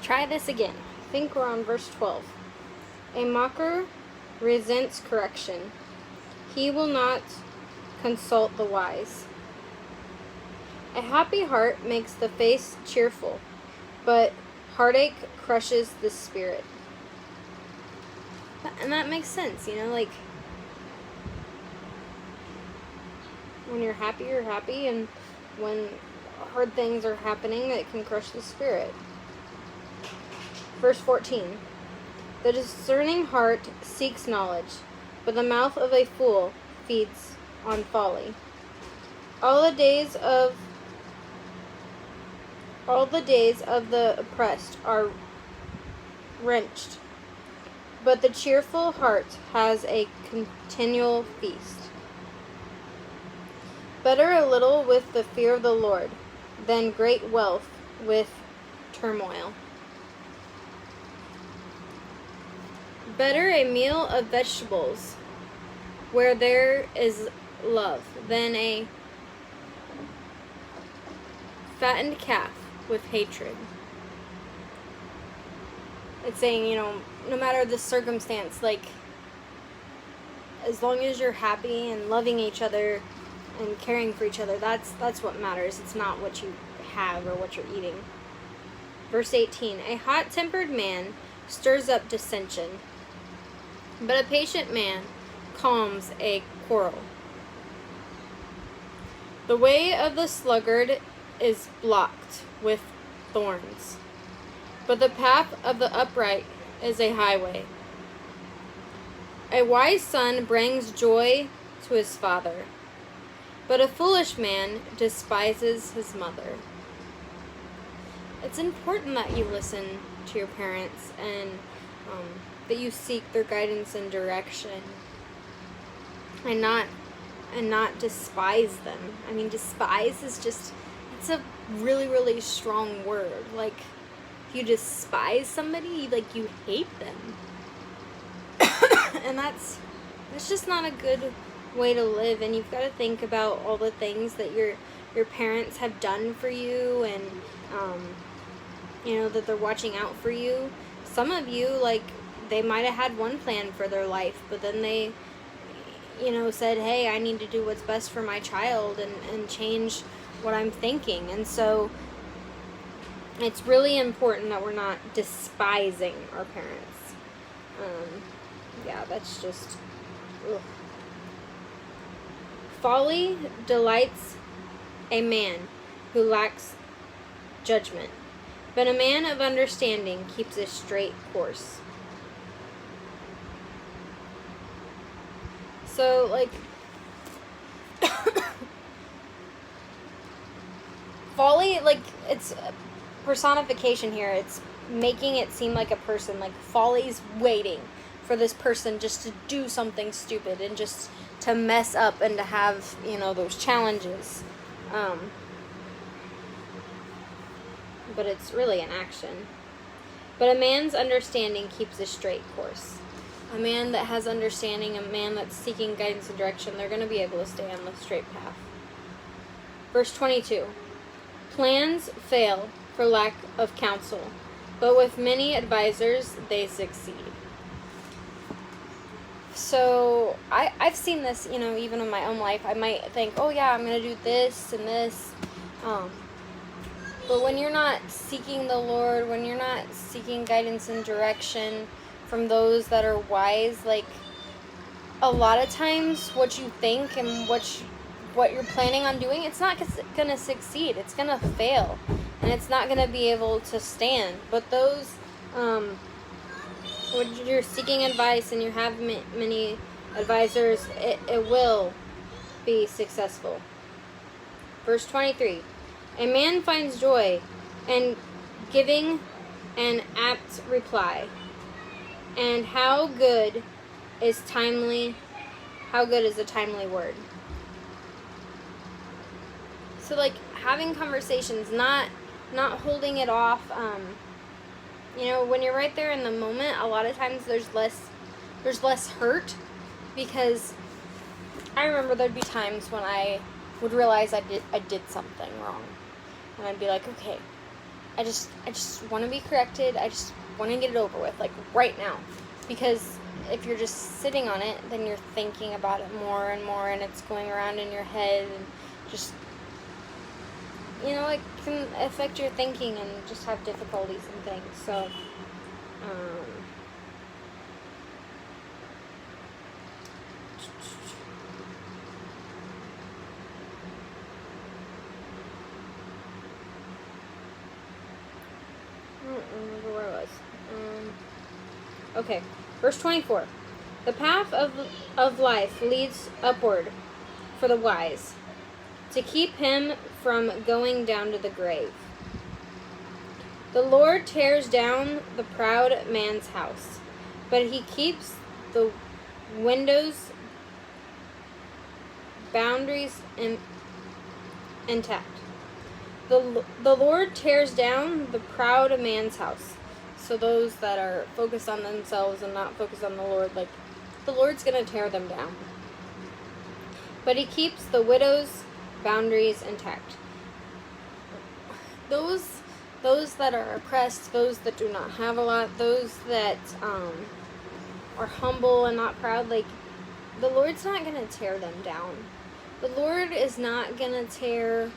try this again. I think we're on verse 12. A mocker resents correction. He will not consult the wise. A happy heart makes the face cheerful, but heartache crushes the spirit. And that makes sense, like, when you're happy, and when hard things are happening, it can crush the spirit. Verse 14. The discerning heart seeks knowledge, but the mouth of a fool feeds on folly. All the days of the oppressed are wrenched, but the cheerful heart has a continual feast. Better a little with the fear of the Lord than great wealth with turmoil. Better a meal of vegetables where there is love than a fattened calf with hatred. It's saying, no matter the circumstance, like, as long as you're happy and loving each other and caring for each other, that's what matters. It's not what you have or what you're eating. Verse 18. A hot-tempered man stirs up dissension, but a patient man calms a quarrel. The way of the sluggard is blocked with thorns, but the path of the upright is a highway. A wise son brings joy to his father, but a foolish man despises his mother. It's important that you listen to your parents and that you seek their guidance and direction, and not despise them. I mean, despise is just, it's a really, really strong word. Like, if you despise somebody, like, you hate them. And that's just not a good way to live. And you've got to think about all the things that your parents have done for you, and that they're watching out for you. Some of you, like, they might have had one plan for their life, but then they said, hey, I need to do what's best for my child and change what I'm thinking. And so it's really important that we're not despising our parents. That's just, ugh. Folly delights a man who lacks judgment, but a man of understanding keeps a straight course. So, like, folly, like, it's personification here. It's making it seem like a person. Like, folly's waiting for this person just to do something stupid and just to mess up and to have, those challenges. But it's really an action. But a man's understanding keeps a straight course. A man that has understanding, a man that's seeking guidance and direction, they're going to be able to stay on the straight path. Verse 22. Plans fail for lack of counsel, but with many advisors they succeed. So, I've seen this, even in my own life. I might think, oh yeah, I'm going to do this and this. But when you're not seeking the Lord, when you're not seeking guidance and direction from those that are wise, like, a lot of times what you think and what you're planning on doing, it's not going to succeed. It's going to fail. And it's not going to be able to stand. But those, when you're seeking advice and you have many advisors, it will be successful. Verse 23. A man finds joy in giving an apt reply. And how good is a timely word. So, like, having conversations, not holding it off. When you're right there in the moment, a lot of times there's less hurt, because I remember there'd be times when I would realize I did something wrong, and I'd be like, okay, I just want to be corrected. I just want to get it over with, like right now. Because if you're just sitting on it, then you're thinking about it more and more, and it's going around in your head, and just, it can affect your thinking and just have difficulties and things. So, I don't remember where I was. Okay, verse 24. The path of life leads upward for the wise, to keep him from going down to the grave. The Lord tears down the proud man's house, but he keeps the windows, boundaries intact. The Lord tears down the proud man's house. So those that are focused on themselves and not focused on the Lord, like, the Lord's going to tear them down. But he keeps the widow's boundaries intact. Those that are oppressed, those that do not have a lot, those that are humble and not proud, like, the Lord's not going to tear them down. The Lord is not going to tear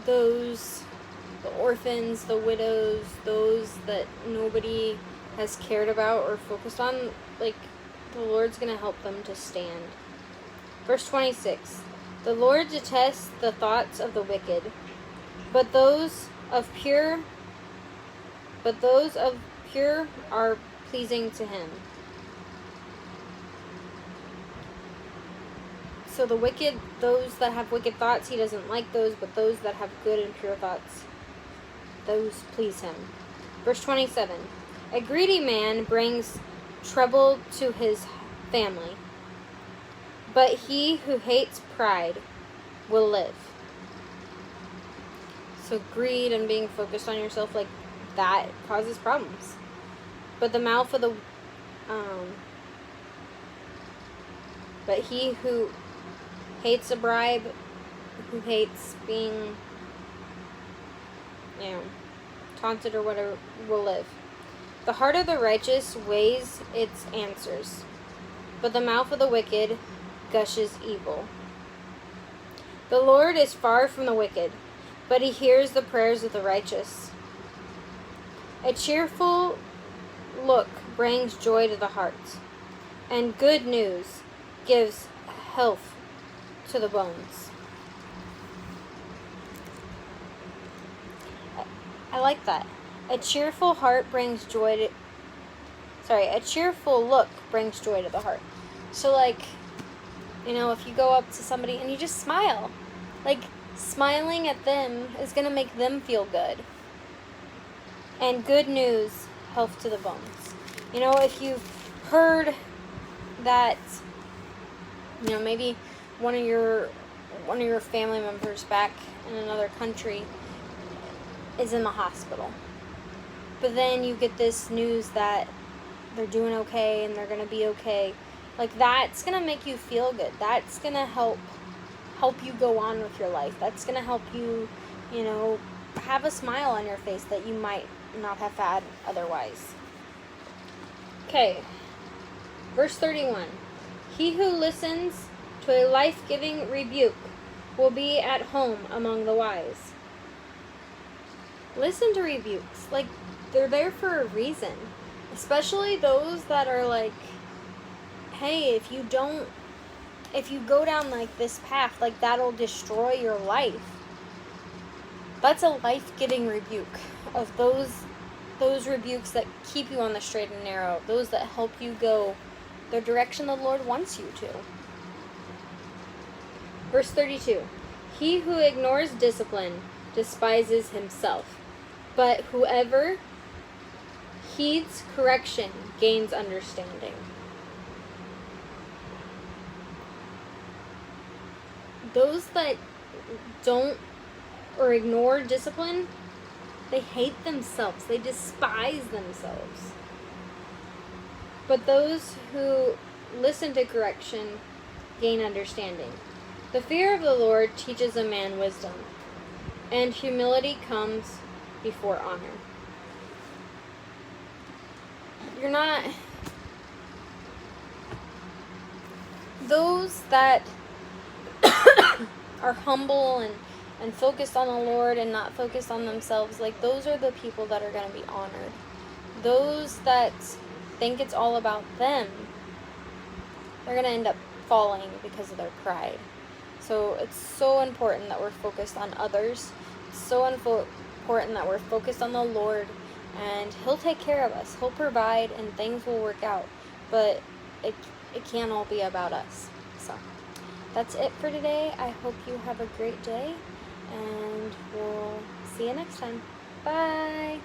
the orphans, the widows, those that nobody has cared about or focused on. Like, the Lord's going to help them to stand. Verse 26. The Lord detests the thoughts of the wicked, but those of pure are pleasing to him. So the wicked, those that have wicked thoughts, he doesn't like those, but those that have good and pure thoughts, those please him. Verse 27. A greedy man brings trouble to his family, but he who hates pride will live. So greed and being focused on yourself, like, that causes problems. But the mouth of but he who hates a bribe, who hates being, taunted or whatever, will live. The heart of the righteous weighs its answers, but the mouth of the wicked gushes evil. The Lord is far from the wicked, but he hears the prayers of the righteous. A cheerful look brings joy to the heart, and good news gives health to the bones. I like that. A cheerful look brings joy to the heart. So, like, if you go up to somebody and you just smile, like, smiling at them is going to make them feel good. And good news, health to the bones. If you've heard that, maybe one of your family members back in another country is in the hospital, but then you get this news that they're doing okay and they're going to be okay, like, that's going to make you feel good. That's going to help you go on with your life. That's going to help you, have a smile on your face that you might not have had otherwise. Okay, verse 31. He who listens to a life-giving rebuke will be at home among the wise. Listen to rebukes. Like, they're there for a reason. Especially those that are like, hey, if you go down like this path, like, that'll destroy your life. That's a life-giving rebuke of those rebukes that keep you on the straight and narrow, those that help you go the direction the Lord wants you to. Verse 32. He who ignores discipline despises himself, but whoever heeds correction gains understanding. Those that don't or ignore discipline, they hate themselves. They despise themselves. But those who listen to correction gain understanding. The fear of the Lord teaches a man wisdom, and humility comes before honor. You're not... Those that are humble and focused on the Lord and not focused on themselves, like, those are the people that are going to be honored. Those that think it's all about them, they're going to end up falling because of their pride. So it's so important that we're focused on others. It's so important that we're focused on the Lord, and He'll take care of us. He'll provide, and things will work out. But it can't all be about us. So that's it for today. I hope you have a great day, and we'll see you next time. Bye!